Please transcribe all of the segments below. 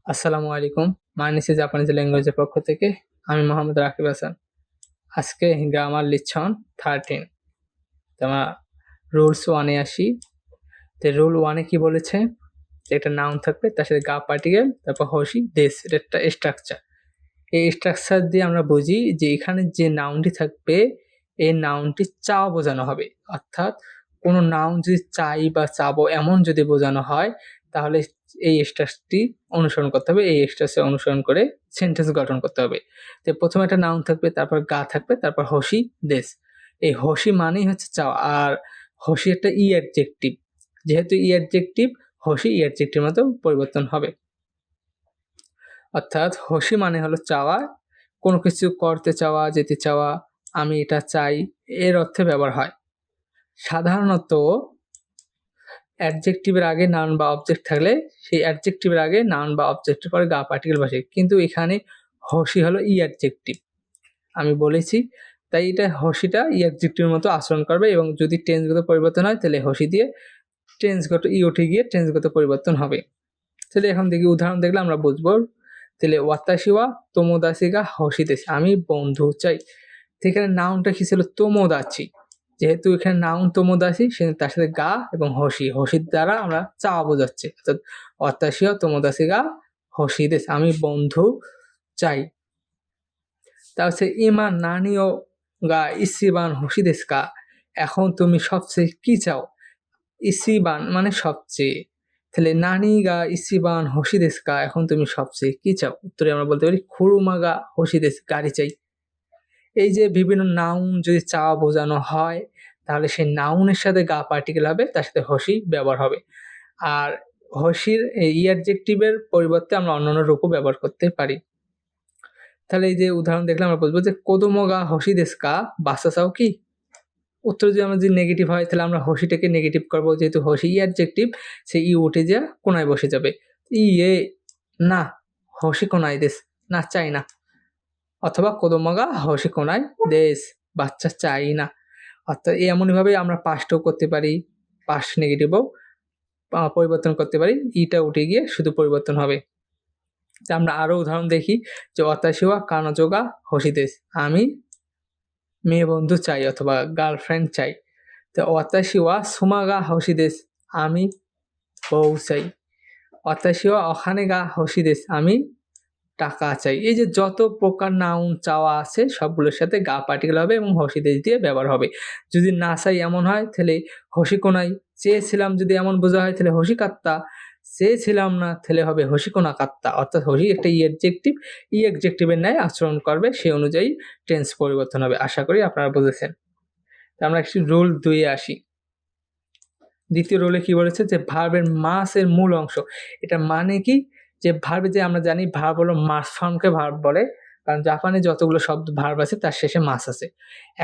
আসসালামু আলাইকুম। মাইনিসি জাপানিজ ল্যাঙ্গুয়েজের পক্ষ থেকে আমি মোহাম্মদ রাকিব হাসান। আজকে গ্রামার লিসন 13 তোমার রুলস 1 এ আসি। রুল 1 এ কি বলেছে? একটা নাউন থাকবে, তার সাথে গা পার্টিকেল, তারপর হসি দেশ, এটা একটা স্ট্রাকচার। এই স্ট্রাকচার দিয়ে আমরা বুঝি যে এখানে যে নাউনটি থাকবে এই নাউনটি চাওয়া বোঝানো হবে। অর্থাৎ কোনো নাউন যদি চাই বা চাবো এমন যদি বোঝানো হয় তাহলে এই স্ট্রাকচারটি অনুসরণ করতে হবে। এই স্ট্রাকচার অনুসরণ করে সেন্টেন্স গঠন করতে হবে। তো প্রথমে একটা নাউন থাকবে, তারপর গা থাকবে, তারপর হসি দেশ। এই হসি মানেই হচ্ছে চাওয়া, আর হসি একটা ই অ্যাডজেক্টিভ। যেহেতু ই অ্যাডজেক্টিভ, হসি ই অ্যাডজেক্টিভের মতো পরিবর্তন হবে। অর্থাৎ হসি মানে হলো চাওয়া, কোনো কিছু করতে চাওয়া, যেতে চাওয়া, আমি এটা চাই, এর অর্থে ব্যবহার হয়। সাধারণত অ্যাডজেক্টিভের আগে নাউন বা অবজেক্ট থাকলে সেই অ্যাডজেক্টিভের আগে নাউন বা অবজেক্টের পরে গা পার্টিকেল বসে, কিন্তু এখানে হসি হলো ই অ্যাডজেক্টিভ, আমি বলেছি। তাই এটা হসিটা ই অ্যাডজেক্টিভের মতো আচরণ করবে, এবং যদি টেন্সগত পরিবর্তন হয় তাহলে হসি দিয়ে টেন্সগত ই উঠে গিয়ে টেন্সগত পরিবর্তন হবে। তাহলে এখন দেখি উদাহরণ দেখলে আমরা বুঝবো। তাহলে ওয়াতাশি ওয়া তোমোদাচি গা হসি দেশি, আমি বন্ধু চাই। তো এখানে নাউনটা কি ছিল? তোমোদাচি। যেহেতু এখানে নাউন তোমোদাচি, সে তার সাথে গা এবং হসি, হসির দ্বারা আমরা চাওয়া বোঝাচ্ছি। অর্থাৎ ওয়াতাশি ওয়া তোমোদাচি গা হসি দেশি, আমি বন্ধু চাই। তা হচ্ছে ইমা নানিও গা ইসিবান হসি দেশু কা, এখন তুমি সবচেয়ে কি চাও? ইসিবান মানে সবচেয়ে। তাহলে নানি গা ইসিবান হসি দেশু কা, এখন তুমি সবচেয়ে কি চাও? উত্তরে আমরা বলতে পারি খুরুমা গা হসি দেশু, গাড়ি চাই। এই যে বিভিন্ন নাউন যদি চাওয়া বোঝানো হয় তাহলে সেই নাউনের সাথে গা পার্টিকেল হবে, তার সাথে হসি ব্যবহার হবে। আর হসির ই অ্যাডজেক্টিভের পরিবর্তে আমরা অন্যান্য রূপও ব্যবহার করতে পারি। তাহলে এই যে উদাহরণ দেখলে আমরা বলবো যে কোদোমো গা হসি দেশু কা, বাচ্চা চাও কি? উত্তর যদি আমরা যদি নেগেটিভ হয় তাহলে আমরা হসিটাকে নেগেটিভ করবো, যেহেতু হসি ই অ্যাডজেক্টিভ, সেই ই উঠে যা কোনায় বসে যাবে। ইয়ে না, হসি কোনায় দেশ, না চাই না। অথবা কোদোমোগা হসি কোনায় দেশ, বাচ্চা চাই না। অর্থাৎ এমনইভাবে আমরা পাস্টও করতে পারি, পাস্ট নেগেটিভও পরিবর্তন করতে পারি, ইটা উঠে গিয়ে শুধু পরিবর্তন হবে। আমরা আরো উদাহরণ দেখি যে ওয়াতাশি ওয়া কানোজো গা হসি দেশ, আমি মেয়ে বন্ধু চাই অথবা গার্লফ্রেন্ড চাই। তো ওয়াতাশি ওয়া সুমা গা হসি দেশ, আমি বউ চাই। ওয়াতাশি ওয়া অখানে গা হসি দেশ, আমি টাকা চাই। এই যে যত প্রকার নাউন চাওয়া আছে সবগুলোর সাথে গা পার্টিকেল হবে এবং হসি দেশ দিয়ে ব্যবহার হবে। যদি না চাই এমন হয় তাহলে হসি কোনাই, চেয়েছিলাম যদি এমন বোঝা হয় তাহলে হসি কাত্তা, চেয়েছিলাম না তাহলে হবে হসি কোনা কাত্তা। অর্থাৎ হসি একটা ই অ্যাডজেক্টিভ, ই অ্যাডজেক্টিভের ন্যায় আচরণ করবে, সেই অনুযায়ী টেন্স পরিবর্তন হবে। আশা করি আপনারা বুঝেছেন। তো আমরা একটু রুল 2 এ আসি। দ্বিতীয় রুলে কি বলেছে যে ভার্বের মাস এর মূল অংশ। এটা মানে কি? যে ভার্বে, যে আমরা জানি ভার্ব হলো মাস ফর্মকে ভার্ব বলে, কারণ জাপানে যতগুলো শব্দ ভার্ব আছে তার শেষে মাস আছে।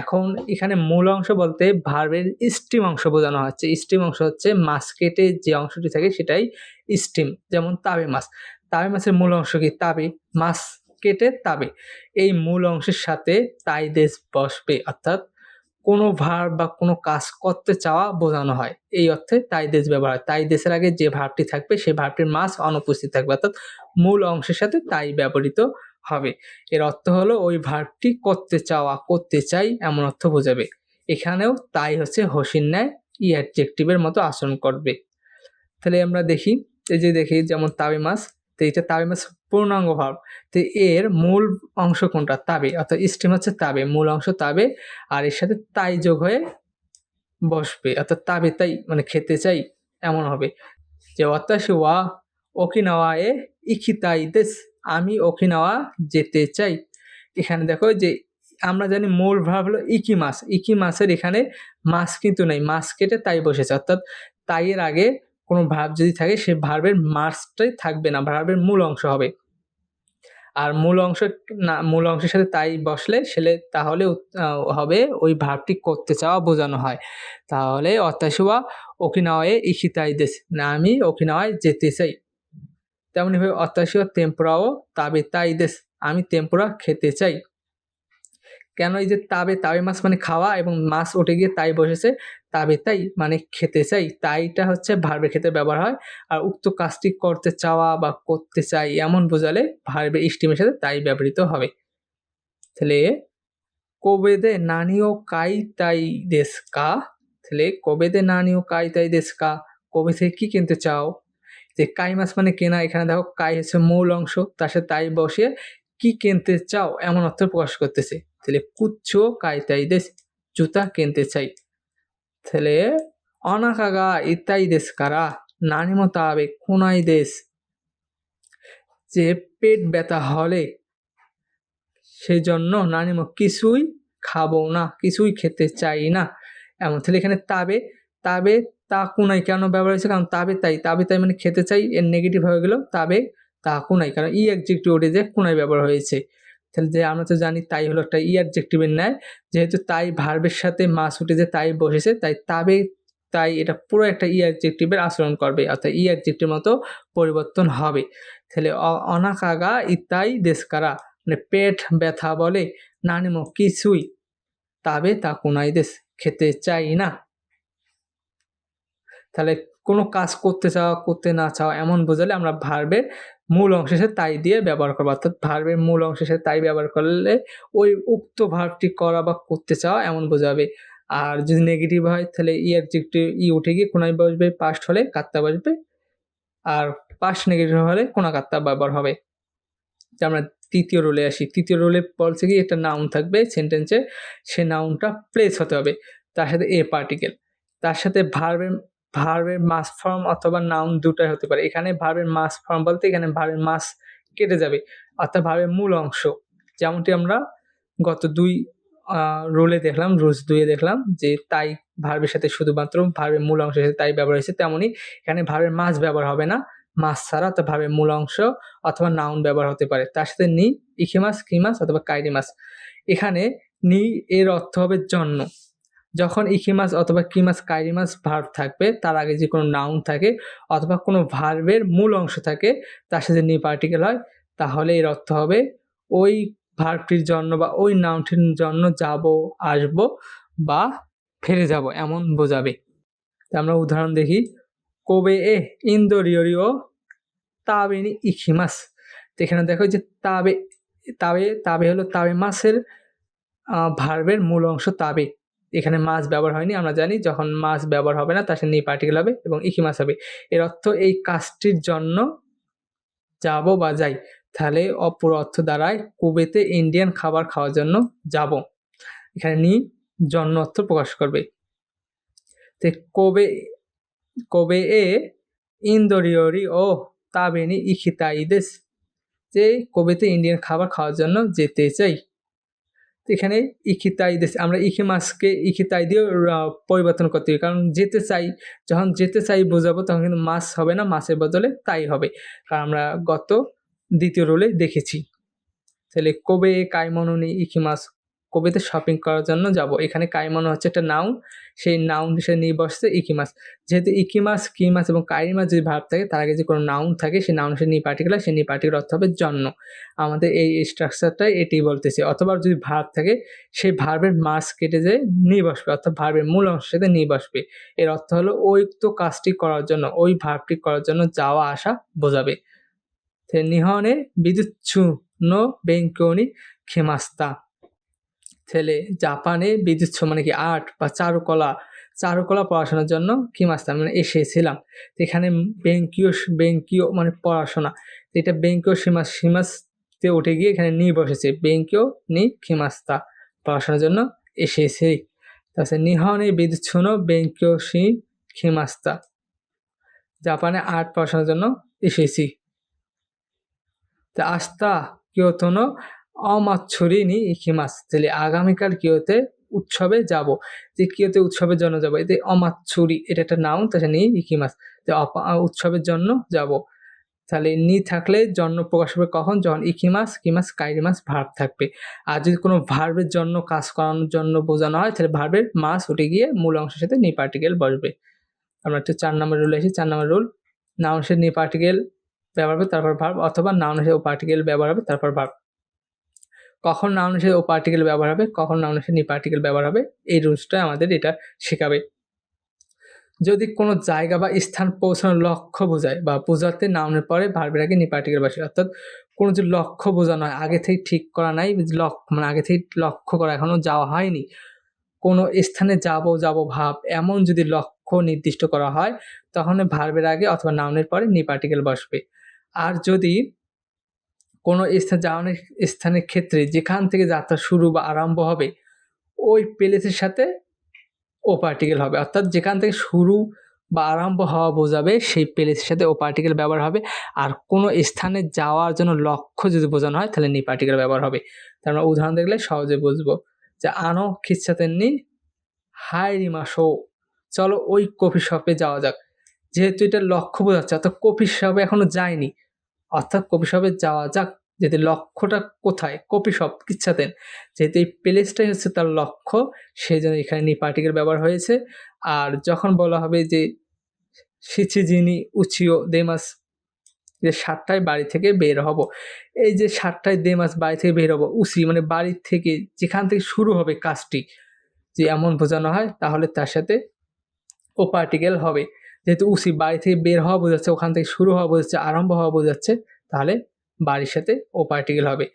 এখন এখানে মূল অংশ বলতে ভার্বের স্টিম অংশ বোঝানো হচ্ছে। স্টিম অংশ হচ্ছে মাস কেটে যে অংশটি থাকে সেটাই স্টিম। যেমন তাবে মাস, তাবে মাসের মূল অংশ কি? তাবে, মাস কেটে তাবে। এই মূল অংশের সাথে তাই দেশ বসবে, অর্থাৎ কোনো ভার্ব বা কোনো কাজ করতে চাওয়া বোঝানো হয়। এই অর্থে তাই দেশ ব্যবহার হয়। তাই দেশের আগে যে ভার্বটি থাকবে সেই ভার্বটির মাস অনুপস্থিত থাকবে, অর্থাৎ মূল অংশের সাথে তাই ব্যবহৃত হবে। এর অর্থ হলো ওই ভার্বটি করতে চাওয়া, করতে চাই এমন অর্থ বোঝাবে। এখানেও তাই হচ্ছে হসির ন্যায় ই অ্যাডজেক্টিভের মতো আচরণ করবে। তাহলে আমরা দেখি, এই যে দেখি যেমন তাবে মাস, তো এটা তাবে মাস পূর্ণাঙ্গ ভার্ব। তো এর মূল অংশ কোনটা? তাবে, অর্থাৎ স্টেম হচ্ছে তাবে, মূল অংশ তাবে, আর এর সাথে তাই যোগ হয়ে বসবে, অর্থাৎ তাবে তাই মানে খেতে চাই এমন হবে। যে ওয়াতাশি ওয়া ওকিনাওয়া এ ইখিতাই দেস, আমি ওকিনাওয়া যেতে চাই। এখানে দেখো যে আমরা জানি মূল ভার্ব হলো ইকিমাস, ইকিমাসের এখানে মাস কিন্তু নেই, মাস কেটে তাই বসেছে, অর্থাৎ তাই এর আগে কোনো ভার্ব যদি থাকে সেই ভার্বের মাসটাই থাকবে না, ভার্বের মূল অংশ হবে। আর মূল অংশ না, মূল অংশের সাথে তাই বসলে তাহলে হবে ওই ভার্বটি করতে চাওয়া বোঝানো হয়। তাহলে ওয়াতাশি ওয়া ওকিনাওয়া এ ইখিতাই দেসু, না আমি ওকিনাওয়ায় যেতে চাই। তেমনিভাবে ওয়াতাশি ওয়া তেম্পুরা ও তাবেতাই দেসু, আমি তেম্পুরা খেতে চাই। কেন এই যে তাবে তাবে মাছ মানে খাওয়া এবং মাছ উঠে গিয়ে তাই বসেছে, তাবে তাই মানে খেতে চাই, তাইটা হচ্ছে ভার্বের ক্ষেত্রে ব্যবহার হয়। আর উক্ত কাজটি করতে চাওয়া বা করতে চাই এমন বোঝালে ভার্বের স্টিমের সাথে তাই ব্যবহৃত হবে। তাহলে কবে দে নানি ও কাই তাই দেশু কা? তাহলে কবে দে নানি ও কাই তাই দেশু কা? কবে থেকে কি কিনতে চাও? যে কাই মাছ মানে কেনা, এখানে দেখো কাই হচ্ছে মূল অংশ, তার সাথে তাই বসিয়ে কি কিনতে চাও এমন অর্থ প্রকাশ করতেছে। তাহলে কুচ্চো কাই তাই দেশু, জুতা কিনতে চাই। তাহলে অনাকা গা ইত্তাই দেশু কারা নানি মো তাবে কোনাই দেশু, যে পেট ব্যথা হলে সেজন্য নানিমো কিছুই খাবো না, কিছুই খেতে চাই না এমন। তাহলে এখানে তাবে, তাবে তা কুনাই কেন ব্যবহার হয়েছে? কারণ তাবে তাই, তাবে তাই মানে খেতে চাই, এর নেগেটিভ হয়ে গেল তাবে তা কুনাই, কারণ ই অ্যাডজেক্টিভ ওটে যে কুনাই ব্যবহার হয়েছে। তাহলে যে আমরা তো জানি তাই হলো একটা ই অ্যাডজেক্টিভের ন্যায়, যেহেতু তাই ভার্বের সাথে মাস উঠে যে তাই বসেছে, তাই তাবে তাই এটা পুরো একটা ই অ্যাডজেক্টিভের আচরণ করবে, অর্থাৎ ই অ্যাডজেক্টিভের মতো পরিবর্তন হবে। তাহলে অনাকাগা ইত্তাই দেশকারা মানে পেট ব্যথা বলে নানিমো কিছুই তাবে তা কুনাই দেশ খেতে চাই না। তাহলে কোনো কাজ করতে চাওয়া করতে না চাওয়া এমন বোঝালে আমরা ভার্বের মূল অংশের সাথে তাই দিয়ে ব্যবহার করবো, অর্থাৎ ভার্বের মূল অংশের সাথে তাই ব্যবহার করলে ওই উক্ত ভার্বটি করা বা করতে চাওয়া এমন বোঝাবে। আর যদি নেগেটিভ হয় তাহলে ই অ্যাডজেক্টিভ ই উঠে গিয়ে কোনায় বসবে, পাস্ট হলে কাত্তা বসবে, আর পাস্ট নেগেটিভ হলে কোনা কাত্তা ব্যবহার হবে। আমরা তৃতীয় রুলে আসি। তৃতীয় রুলে বলছে কি একটা নাউন থাকবে সেন্টেন্সে, সে নাউনটা প্লেস হতে হবে, তার সাথে এ পার্টিকেল, তার সাথে ভার্বের মাস ফর্ম অথবা নাউন দুটাই হতে পারে। এখানে ভার্বের মাস ফর্ম বলতে এখানে ভার্বের মাস কেটে যাবে, অর্থাৎ ভার্বের মূল অংশ, যেমনটি আমরা গত রুলে দেখলাম, রুলস 2 এ দেখলাম যে তাই ভার্বের সাথে শুধুমাত্র ভার্বের মূল অংশের সাথে তাই ব্যবহার হয়েছে, তেমনই এখানে ভার্বের মাস ব্যবহার হবে না, মাস ছাড়া অর্থাৎ ভার্বের মূল অংশ অথবা নাউন ব্যবহার হতে পারে, তার সাথে নি, ইখিমাস, কিমাস অথবা কাইরিমাস। এখানে নি এর অর্থ হবে জন্য। যখন ইখিমাস অথবা কিমাস, কাইরিমাস ভার্ব থাকবে, তার আগে যে কোনো নাউন থাকে অথবা কোনো ভার্বের মূল অংশ থাকে, তার সাথে নি পার্টিকেল হয়, তাহলে এর অর্থ হবে ওই ভার্বটির জন্য বা ওই নাউনটির জন্য যাব, আসব বা ফিরে যাব এমন বোঝাবে। আমরা উদাহরণ দেখি। কোবে এ ইন্দোরিওরি ও তাবে নি ইখিমাস। তো এখানে দেখো যে তাবে, তাবে তাবে হলো তাবে মাসের ভার্বের মূল অংশ তাবে। এখানে মাস ব্যবহার হয়নি, আমরা জানি যখন মাস ব্যবহার হবে না তার সাথে নি পার্টিকেল হবে এবং ইকিমাস হবে। এর অর্থ এই কাজটির জন্য যাব বা যাই। তাহলে অপর অর্থ দাঁড়ায় কুবেতে ইন্ডিয়ান খাবার খাওয়ার জন্য যাব। এখানে নি জন্য অর্থ প্রকাশ করবে। তো কোবে, কোবে এ ইন্দোরিওরি ও তাবে নি ইখিতাই দেশু, যে কোবেতে ইন্ডিয়ান খাবার খাওয়ার জন্য যেতে চাই। এখানে ইখিতাই দেশু, আমরা ইখিমাসকে ইখিতাই দিয়ে পরিবর্তন করতে হবে, কারণ যেতে চাই, যখন যেতে চাই বোঝাবো তখন কিন্তু মাস হবে না, মাসের বদলে তাই হবে, কারণ আমরা গত দ্বিতীয় রুলে দেখেছি। তাহলে কোবে কাইমনো নি ইখিমাস, কোবেতে শপিং করার জন্য যাব। এখানে কাইমনো হচ্ছে একটা নাউন, সেই নাউন হিসেবে নিয়ে বসছে ইকিমাস। যেহেতু ইকিমাস, কিমাস এবং কাইরিমাস যদি ভার্ব থাকে, তার আগে যে কোনো নাউন থাকে সেই নাউন হিসেবে নি পার্টিকুলার, সেই নি পার্টিকুলার অর্থ হবে জন্য। আমাদের এই স্ট্রাকচারটাই এটি বলতেছে। অথবা যদি ভার্ব থাকে সেই ভার্বের মাস কেটে যেয়ে নি বসবে, অর্থাৎ ভার্বের মূল অংশের সাথে নি বসবে। এর অর্থ হলো ওই তো কাজটি করার জন্য, ওই ভার্বটি করার জন্য যাওয়া আসা বোঝাবে। নিহনে বিদ্যুৎ নো বেঙ্কো নি খেমাস্তা। ছেলে জাপানে বিদ্যুৎ মানে কি আর্ট বা চারুকলা, চারুকলা পড়াশোনার জন্য কিমাস্তা মানে এসেছিলাম। এখানে বেঙ্কিও, বেঙ্কিও মানে পড়াশোনা, এটা বেঙ্কিও সীমাস, সীমাসতে উঠে গিয়ে এখানে নি বসেছে, বেঙ্কিও নি কিমাস্তা পড়াশোনার জন্য এসেছি। তাছাড়া নিহনে বিদ্যুৎ বেঙ্কিও সি কিমাস্তা, জাপানে আর্ট পড়াশোনার জন্য এসেছি। তা আস্তা কিয়োতো নো অমাচ্ছুরি নি ইকিমাস, তাহলে আগামীকাল কিয়োতে উৎসবে যাব। যে কিয়োতে উৎসবের জন্য যাব, এতে অমাচ্ছুরি এটা একটা নাউন, তাছাড়া নি ইকিমাস যে উৎসবের জন্য যাব। তাহলে নি থাকলে জন্য প্রকাশ হবে কখন? যখন ইকিমাস, কিমাস, কাইরিমাস ভার্ব থাকবে। আর যদি কোনো ভার্বের জন্য কাজ করানোর জন্য বোঝানো হয় তাহলে ভার্বের মাস উঠে গিয়ে মূল অংশের সাথে নি পার্টিকেল বসবে। আমরা একটু 4 নম্বর রুলে আসি। 4 নম্বর রুল, নাউন সাথে নি পার্টিকেল ব্যবহার হবে তারপর ভার্ব, অথবা নাউন হিসেবে পার্টিকেল ব্যবহার হবে তারপর ভার্ব। কখন নাউনের সাথে ও পার্টিকেল ব্যবহার হবে, কখন নাউনের সাথে নি পার্টিকেল ব্যবহার হবে, এই রুলসটা আমাদের এটা শেখাবে। যদি কোনো জায়গা বা স্থান পৌঁছানোর লক্ষ্য বোঝায় বা বোঝাতে নাউনের পরে ভার্বের আগে নি পার্টিকেল বসে, অর্থাৎ কোনো যে লক্ষ্য বোঝানো হয়, আগে থেকে ঠিক করা নাই, মানে আগে থেকে লক্ষ্য করা, এখনো যাওয়া হয়নি, কোনো স্থানে যাব ভাব, এমন যদি লক্ষ্য নির্দিষ্ট করা হয় তখন ভার্বের আগে অথবা নাউনের পরে নি পার্টিকেল বসবে। আর যদি কোনো স্থানের ক্ষেত্রে যেখান থেকে যাত্রা শুরু বা আরম্ভ হবে ওই প্লেসের সাথে ও পার্টিকেল হবে, অর্থাৎ যেখান থেকে শুরু বা আরম্ভ হওয়া বোঝাবে সেই প্লেসের সাথে ও পার্টিকেল ব্যবহার হবে। আর কোনো স্থানে যাওয়ার জন্য লক্ষ্য যদি বোঝানো হয় তাহলে নি পার্টিকেল ব্যবহার হবে। তার আমরা উদাহরণ দেখলে সহজে বুঝবো যে আনো খিচ্ছাতেননি হাই রিমাশো, চলো ওই কফি শপে যাওয়া যাক। যেহেতু এটা লক্ষ্য বোঝাচ্ছে, অর্থাৎ কফি শপে এখনো যায়নি, অর্থাৎ কফি শপে যাওয়া যাক, যেহেতু লক্ষ্যটা কোথায়, কফি শপ কিচ্ছাতেন, যেহেতু এই প্লেসটাই হচ্ছে তার লক্ষ্য, সেই জন্য এখানে নি পার্টিকেল ব্যবহার হয়েছে। আর যখন বলা হবে যে শিচিজিনি উচিও দেমাস, যে 7টায় বাড়ি থেকে বের হব, এই যে 7টায় দেমাস বাড়ি থেকে বের হব, উচি মানে বাড়ি থেকে, যেখান থেকে শুরু হবে কাজটি, যে এমন বোঝানো হয় তাহলে তার সাথে ও পার্টিকেল হবে। যেহেতু উচি বাড়ি থেকে বের হওয়া বোঝাচ্ছে, ওখান থেকে শুরু হওয়া বোঝাচ্ছে, আরম্ভ হওয়া বোঝাচ্ছে, তাহলে বাড়ির সাথে ও পার্টিকেল হবে।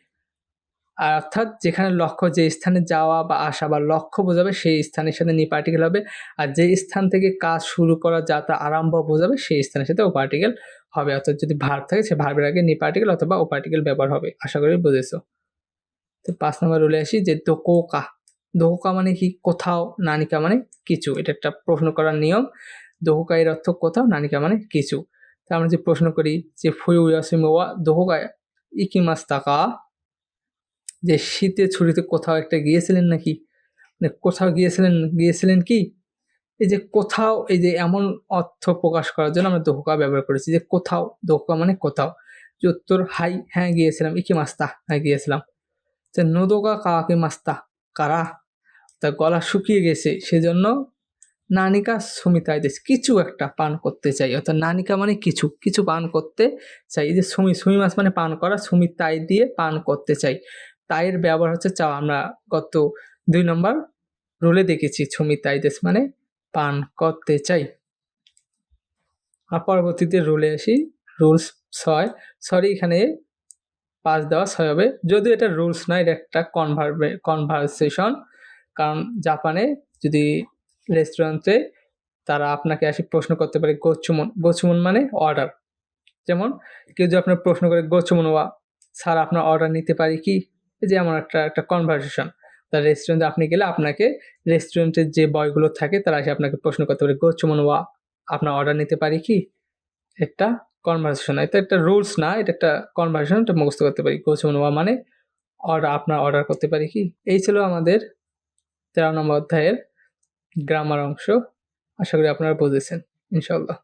আর অর্থাৎ যেখানে লক্ষ্য, যে স্থানে যাওয়া বা আসা বা লক্ষ্য বোঝাবে সেই স্থানের সাথে নি পার্টিকেল হবে। আর যে স্থান থেকে কাজ শুরু করা, যাত্রা আরম্ভ বোঝাবে সেই স্থানের সাথে ও পার্টিকেল হবে। অর্থাৎ যদি ভার্ব থাকে সে ভার্বের আগে নি পার্টিকেল অথবা ও পার্টিকেল ব্যবহার হবে। আশা করি বুঝেছো। তো 5 নম্বর রুলে আসি যে দোকোকা। দোকোকা মানে কি? কোথাও, নানিকা মানে কিছু। এটা একটা প্রশ্ন করার নিয়ম। দোকোকা এর অর্থ কোথাও, নানিকা মানে কিছু। তো আমরা যে প্রশ্ন করি যে ফুয়ু ইয়াসুমি ওয়া দোকোকা ইকিমাস্তা কা, যে শীতের ছুটিতে কোথাও একটা গিয়েছিলেন নাকি, মানে কোথাও গিয়েছিলেন কি? এই যে কোথাও, এই যে এমন অর্থ প্রকাশ করার জন্য আমরা দোকা ব্যবহার করেছি, যে কোথাও, দোকা মানে কোথাও। যে উত্তর হাই, হ্যাঁ গিয়েছিলাম, ইকি মাস্তা, হ্যাঁ গিয়েছিলাম। যে নোদোকা কাকে মাস্তা, কারা, তা গলা শুকিয়ে গেছে সেজন্য নানিকা সুমিতাই দেশ, কিছু একটা পান করতে চাই, অর্থাৎ নানিকা মানে কিছু, কিছু পান করতে চাই। এই যে সুমি মাছ মানে পান করা, সুমিতাই দিয়ে পান করতে চাই, তাইয়ের ব্যবহার হচ্ছে চাওয়া। আমরা গত 2 নম্বর রুলে দেখেছি সুমিতাই দেশ মানে পান করতে চাই। আর পরবর্তীতে রুলে আসি, রুলস 6, সরি এখানে 5 দেওয়া 6 হবে, যদিও এটা রুলস না, এটা একটা কনভারসেশন। কারণ জাপানে যদি রেস্টুরেন্টে তারা আপনাকে এসে প্রশ্ন করতে পারে গোচুমন, গোচুমন মানে অর্ডার। যেমন কেউ যদি আপনার প্রশ্ন করে গোচুমন ওয়া, স্যার আপনার অর্ডার নিতে পারি কি, এই যে এমন একটা কনভারসেশন। তার রেস্টুরেন্টে আপনি গেলে আপনাকে রেস্টুরেন্টের যে বয়গুলো থাকে তারা এসে আপনাকে প্রশ্ন করতে পারে গোচুমন ওয়া, আপনার অর্ডার নিতে পারি কি। একটা কনভারসেশন, এটা একটা রুলস না, এটা একটা কনভারসেশন, এটা মুখস্থ করতে পারি। গোচুমন ওয়া মানে আপনার অর্ডার করতে পারি কি। এই ছিল আমাদের 13 নম্বর অধ্যায়ের গ্রামার অংশ। আশা করি আপনারা বুঝেছেন ইনশাআল্লাহ।